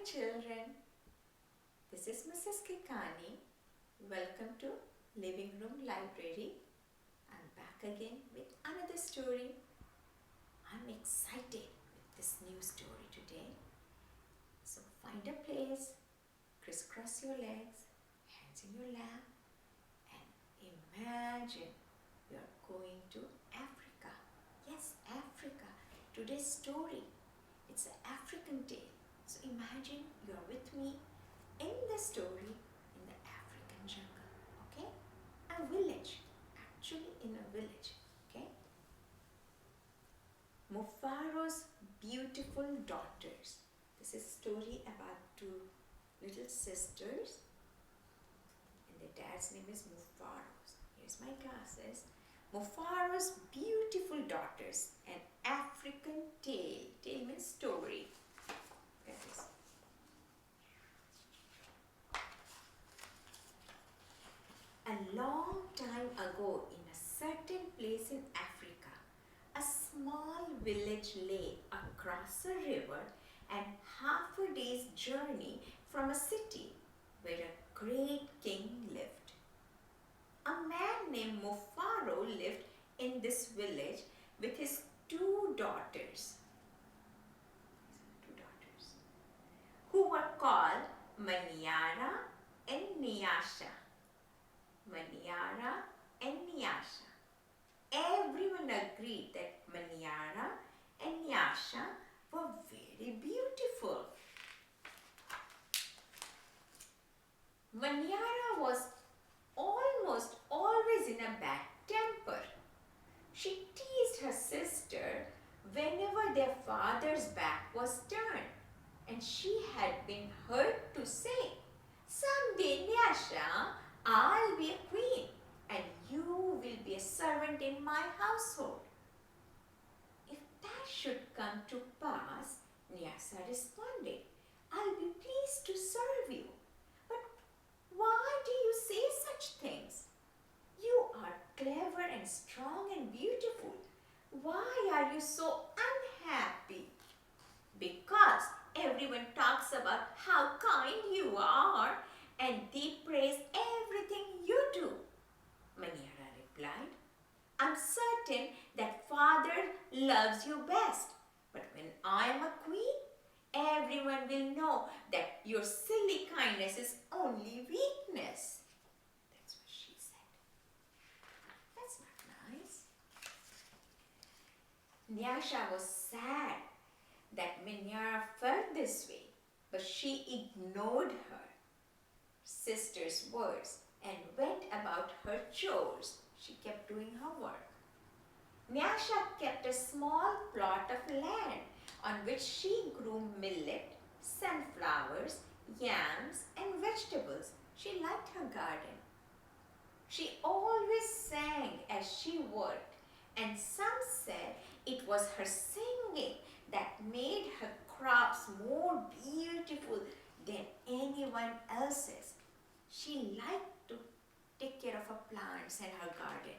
children, this is Mrs. Kikani. Welcome to Living Room Library. I'm back again with another story. I'm excited with this new story today. So find a place, crisscross your legs, hands in your lap, and imagine you're going to Africa. Yes, Africa. Today's story, it's an African tale. So imagine you're with me in the story in the African jungle, okay? A village, actually in a village, okay? Mufaro's beautiful daughters. This is a story about two little sisters and their dad's name is Mufaro. Here's my glasses. Mufaro's beautiful daughters, an African tale. Tale means story. Get this. A long time ago, in a certain place in Africa, a small village lay across a river and half a day's journey from a city where a great king lived. A man named Mufaro lived in this village with his two daughters, who were called Manyara and Nyasha. Manyara and Nyasha. Everyone agreed that Manyara and Nyasha were very beautiful. Manyara was almost always in a bad temper. She teased her sister whenever their father's back was turned, and she had been heard to say, "Someday, Nyasha, I'll be a queen and you will be a servant in my household." If that should come to pass, Nyasha responded, "I'll be pleased to serve you. But why do you say such things? You are clever and strong and beautiful. Why are you so unhappy?" "Because everyone talks about how kind you are and they praise everything you do," Manyara replied. "I'm certain that father loves you best, but when I am a queen, everyone will know that your silly kindness is only weakness." That's what she said. That's not nice. Nyasha was sad that Manyara felt this way, but she ignored her sister's words and went about her chores. She kept doing her work. Nyasha kept a small plot of land on which she grew millet, sunflowers, yams, and vegetables. She liked her garden. She always sang as she worked, and some said it was her singing that made her crops more beautiful than anyone else's. She liked to take care of her plants and her garden.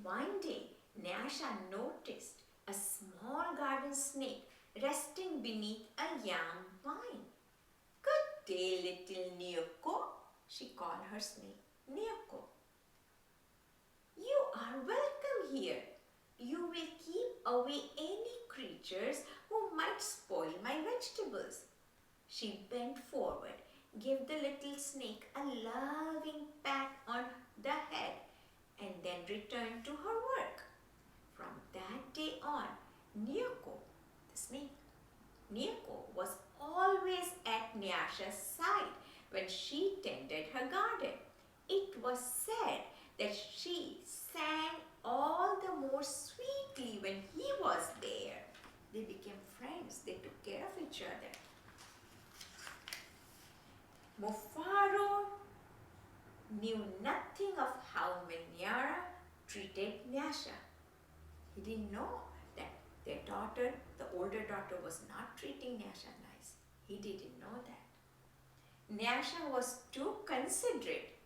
One day, Nyasha noticed a small garden snake resting beneath a yam vine. "Good day, little Nyoko," she called her snake, Nyoko. "You are welcome here. You will keep away any creatures who might spoil my vegetables." She bent forward, gave the little snake a loving pat on the head, and then returned to her work. From that day on, Nyoko, the snake, Nyoko was always at Nyasha's side when she tended her garden. It was said that she sang all the more sweetly when he was there. They became friends. They took care of each other. Mufaro knew nothing of how Manyara treated Nyasha. He didn't know that their daughter, the older daughter, was not treating Nyasha nice. He didn't know that. Nyasha was too considerate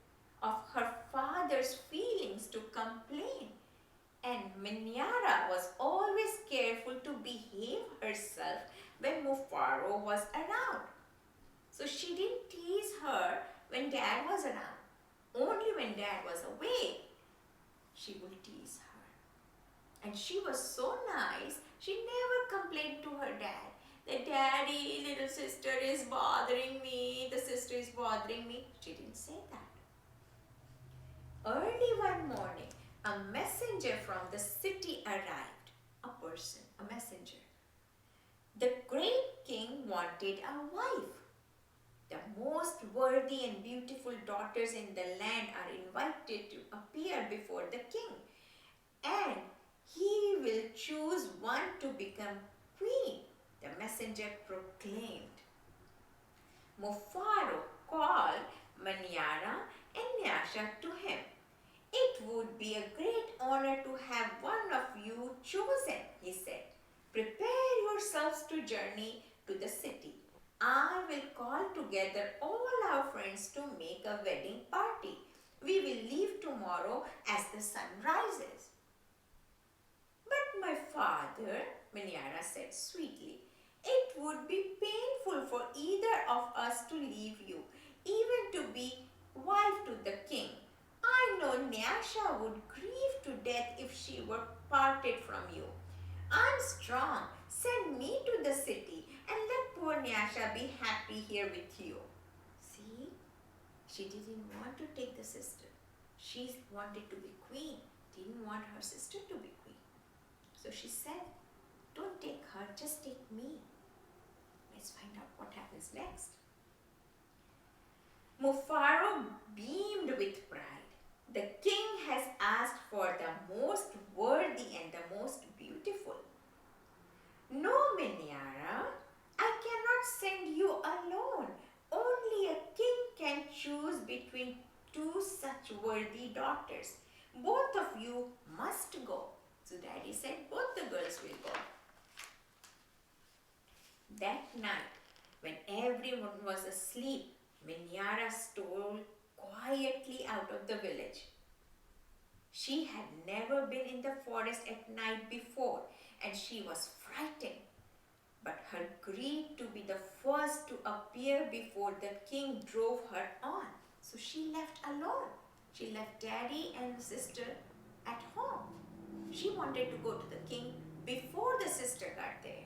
of her father's feelings to complain, and Manyara was always careful to behave herself herself when Mufaro was around. So she didn't tease her when Dad was around. Only when Dad was away, she would tease her. And she was so nice, she never complained to her dad that Daddy, little sister is bothering me, the sister is bothering me. She didn't say that. Early one morning, a messenger from the city arrived. A person, a messenger. The great king wanted a wife. The most worthy and beautiful daughters in the land are invited to appear before the king, and he will choose one to become queen, the messenger proclaimed. Mufaro called Manyara and Nyasha to him. It would be a great honor to have one of you chosen, he said. Prepare yourselves to journey to the city. I will call together all our friends to make a wedding party. We will leave tomorrow as the sun rises. But my father, Manyara said sweetly, it would be painful for either of us to leave you, even to be wife to the king. I know Nyasha would grieve to death if she were parted from you. I'm strong. Send me to the city and let poor Nyasha be happy here with you. See, she didn't want to take the sister. She wanted to be queen, didn't want her sister to be queen. So she said, don't take her, just take me. Let's find out what happens next. Mufaro beamed with pride. The king has asked for the most worthy and the most beautiful. No, Manyara, I cannot send you alone. Only a king can choose between two such worthy daughters. Both of you must go. So Daddy said both the girls will go. That night, when everyone was asleep, Manyara stole quietly out of the village. She had never been in the forest at night before, and she was frightened. But her greed to be the first to appear before the king drove her on. So she left alone. She left Daddy and sister at home. She wanted to go to the king before the sister got there.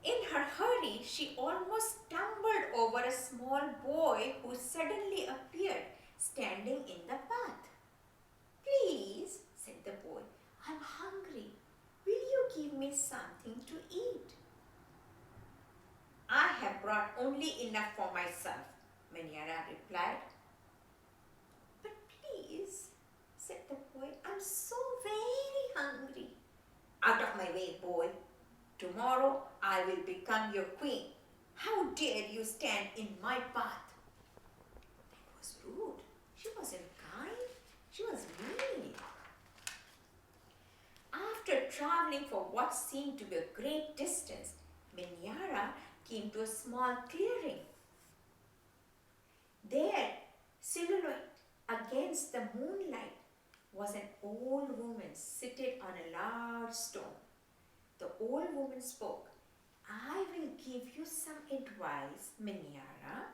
In her hurry, she almost stumbled over a small boy who suddenly appeared, standing in the path. Please, said the boy, I'm hungry. Will you give me something to eat? I have brought only enough for myself, Manyara replied. But please, said the boy, I'm so very hungry. Out of my way, boy. Tomorrow I will become your queen. How dare you stand in my path? That was rude. She wasn't kind. She was mean. After traveling for what seemed to be a great distance, Manyara came to a small clearing. There, silhouetted against the moonlight, was an old woman seated on a large stone. The old woman spoke. I will give you some advice, Manyara.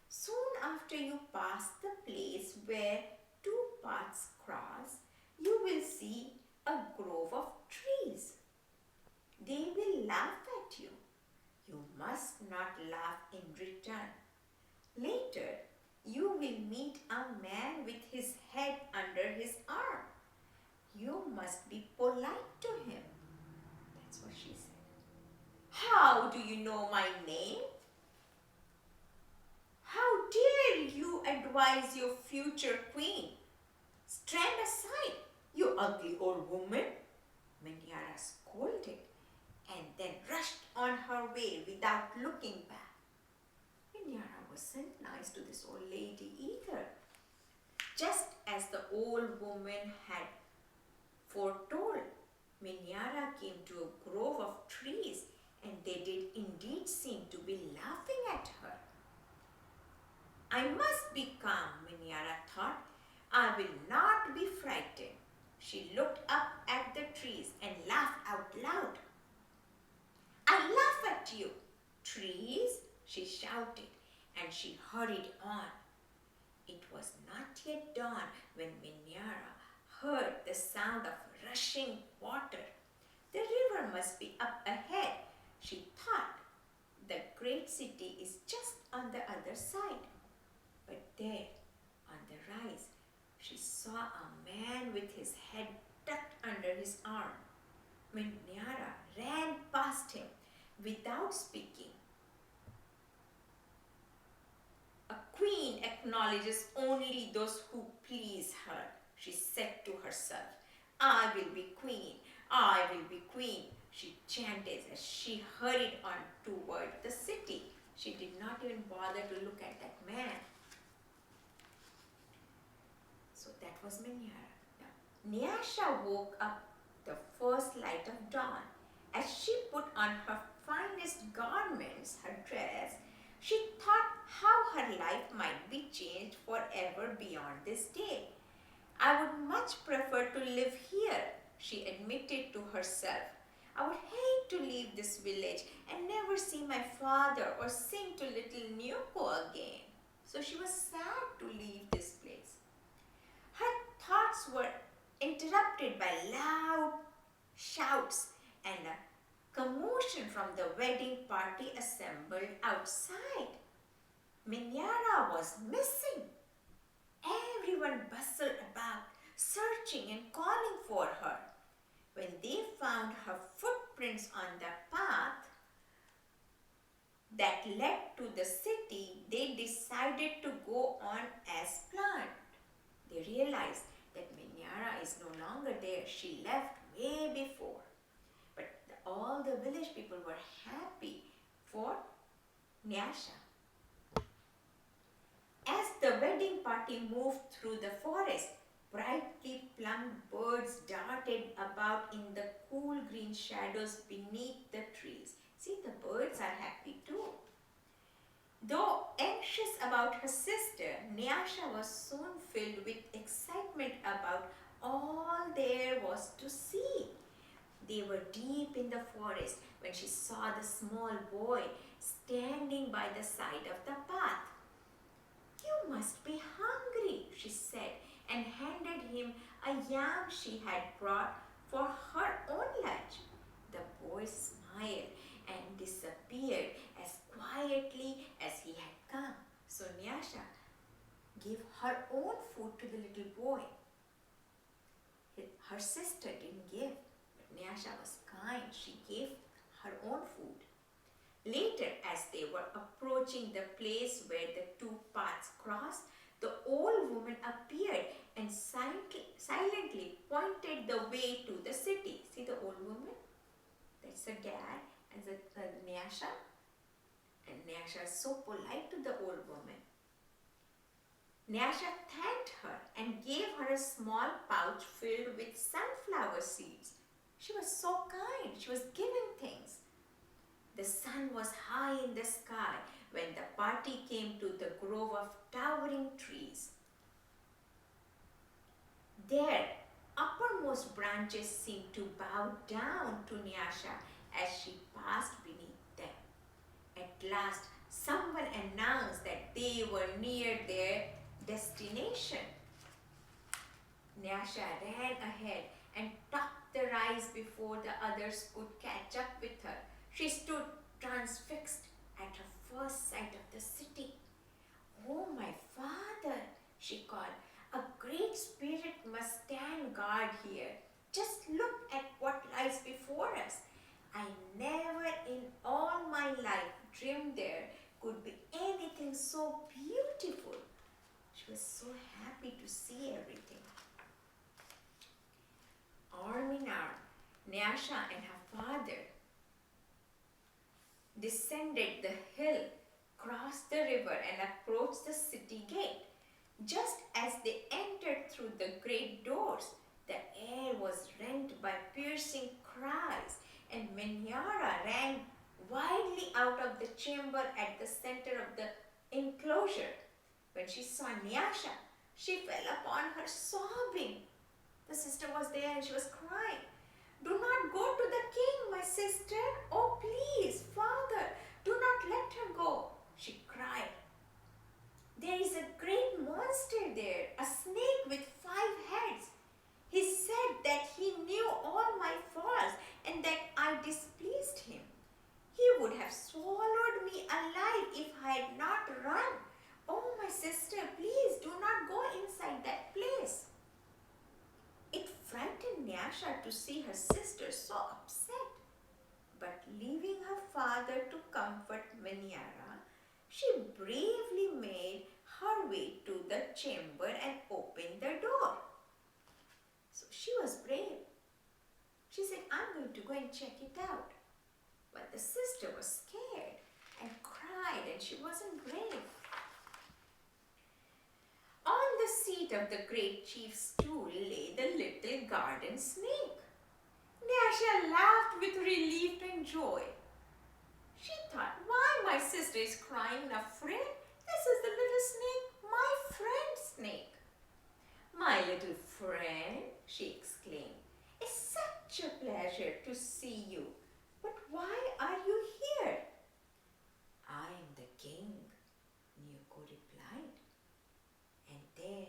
Soon after you pass the place where two paths cross, you will see a grove of trees. They will laugh at you. You must not laugh in return. Later, you will meet a man with his head under his arm. You must be polite to him. That's what she said. How do you know my name? How dare you advise your future queen? Stand aside, you ugly old woman. Manyara scolded and then rushed on her way without looking back. Manyara wasn't nice to this old lady either. Just as the old woman had foretold, Manyara came to a grove of trees, and they did indeed seem to be laughing at her. I must be calm, Manyara thought. I will not be frightened. She looked up at the trees and laughed out loud. and she hurried on. It was not yet dawn when Minyara heard the sound of rushing water. The river must be up ahead. She thought the great city is just on the other side. But there, on the rise, she saw a man with his head tucked under his arm. Minyara ran past him without speaking. A queen acknowledges only those who please her, she said to herself. I will be queen, I will be queen, she chanted as she hurried on toward the city. She did not even bother to look at that man. So that was Minyara. Now, Nyasha woke up the first light of dawn. As she put on her finest garments, her dress, she thought how her life might be changed forever beyond this day. I would much prefer to live here, she admitted to herself. I would hate to leave this village and never see my father or sing to little Nyuko again. So she was sad to leave this place. Her thoughts were interrupted by loud shouts and a commotion from the wedding party assembled outside. Minyara was missing. Everyone bustled about, searching and calling for her. When they found her footprints on the path that led to the city, they decided to go on as planned. They realized that Minyara is no longer there. She left way before. But all the village people were happy for Nyasha. As the wedding party moved through the forest, brightly plumed birds darted about in the cool green shadows beneath the trees. See, the birds are happy too. Though anxious about her sister, Nyasha was soon filled with excitement about all there was to see. They were deep in the forest when she saw the small boy standing by the side of the path. You must be hungry, she said, and handed him a yam she had brought for her own lunch. The boy smiled and disappeared as quietly as he had come. So Nyasha gave her own food to the little boy. Her sister didn't give, but Nyasha was kind. She gave her own food. Later, as they were approaching the place where the two paths crossed, the old woman appeared and silently pointed the way to the city. See the old woman? That's the dad and the Nyasha. And Nyasha is so polite to the old woman. Nyasha thanked her and gave her a small pouch filled with sunflower seeds. She was so kind. She was giving things. The sun was high in the sky when the party came to the grove of towering trees. Their uppermost branches seemed to bow down to Nyasha as she passed beneath them. At last, someone announced that they were near their destination. Nyasha ran ahead and topped the rise before the others could catch up with her. She stood transfixed at her first sight of the city. Oh, my father, she called. A great spirit must stand guard here. Just look at what lies before us. I never in all my life dreamed there could be anything so beautiful. She was so happy to see everything. Arm in arm, Nyasha and her father descended the hill, crossed the river and approached the city gate. Just as they entered through the great doors, the air was rent by piercing cries and Minyara ran wildly out of the chamber at the center of the enclosure. When she saw Nyasha, she fell upon her sobbing. The sister was there and she was crying. Do not go to the king, my sister. Oh, please, father, do not let her go, she cried. Nyasha to see her sister so upset. But leaving her father to comfort Manyara, she bravely made her way to the chamber and opened the door. So she was brave. She said, I'm going to go and check it out. But the sister was scared and cried, and she wasn't brave. On the seat of the great chief's stool lay the little garden snake. Nyasha laughed with relief and joy. She thought, why my sister is crying and afraid? This is the little snake, my friend snake. My little friend, she exclaimed, it's such a pleasure to see you. But why are you here? I am the king, Nyoko replied. And there,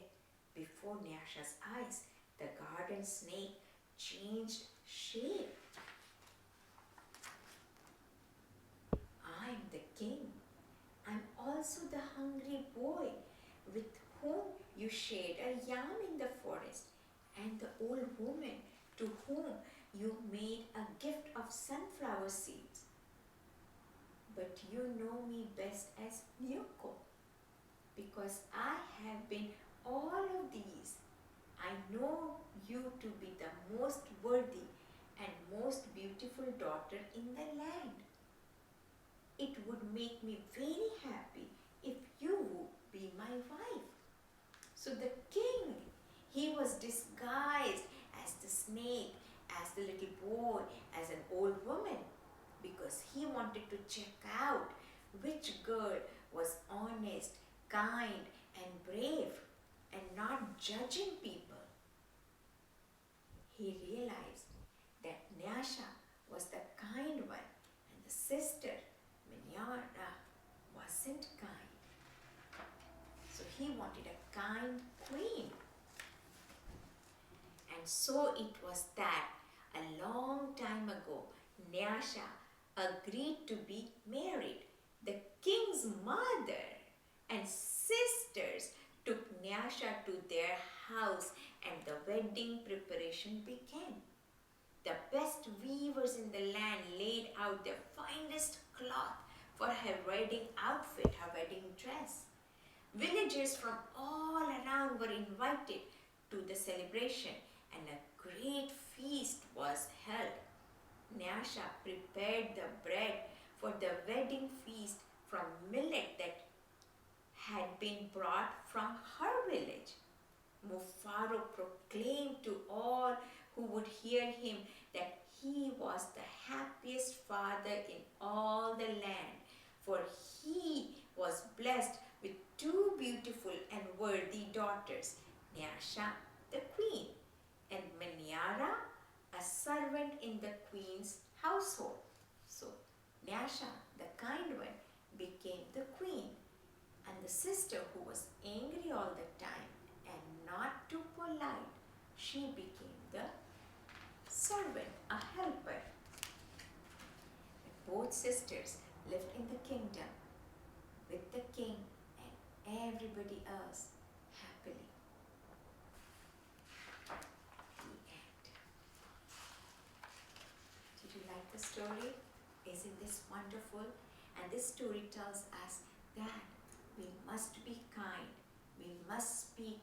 before Nyasha's eyes, the garden snake changed shape. I am the king. I'm also the hungry boy with whom you shared a yam in the forest, and the old woman to whom you made a gift of sunflower seeds. But you know me best as Nyoko, because I have been all of these. I know you to be the most worthy and most beautiful daughter in the land. It would make me very happy if you would be my wife. So the king, he was disguised as the snake, as the little boy, as an old woman, because he wanted to check out which girl was honest, kind, and brave, and not judging people. He realized that Nyasha was the kind one, and the sister, Manyara, wasn't kind. So he wanted a kind queen. And so it was that a long time ago, Nyasha agreed to be married. The king's mother and sisters took Nyasha to their house, and the wedding preparation began. The best weavers in the land laid out their finest cloth for her wedding outfit, her wedding dress. Villagers from all around were invited to the celebration, and a great feast was held. Nyasha prepared the bread for the wedding feast from millet that had been brought from her village. Mufaro proclaimed to all who would hear him that he was the happiest father in all the land, for he was blessed with two beautiful and worthy daughters, Nyasha the queen, and Manyara, a servant in the queen's household. So Nyasha, the kind one, became the queen, and the sister, who was angry all the time and not too polite, she became the servant, a helper. Both sisters lived in the kingdom with the king and everybody else happily. The end. Did you like the story? Isn't this wonderful? And this story tells us that we must be kind. We must speak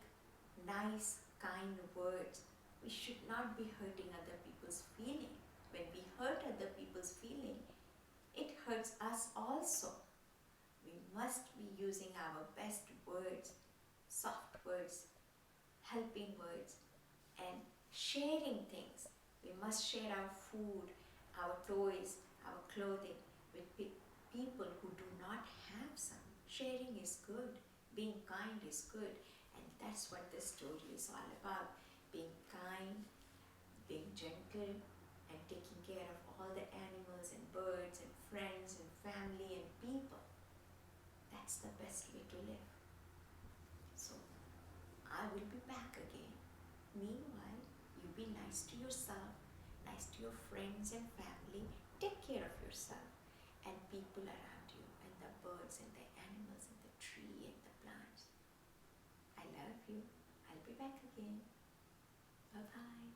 nice, kind words. We should not be hurting other people's feeling. When we hurt other people's feeling, it hurts us also. We must be using our best words, soft words, helping words, and sharing things. We must share our food, our toys, our clothing with people who do not have some. Sharing is good. Being kind is good. And that's what this story is all about. Being kind, being gentle, and taking care of all the animals and birds and friends and family and people. That's the best way to live. So, I will be back again. Meanwhile, you be nice to yourself, nice to your friends and family. Take care of yourself and people around you, and the birds and the animals and the tree and the plants. I love you. I'll be back again. Bye-bye.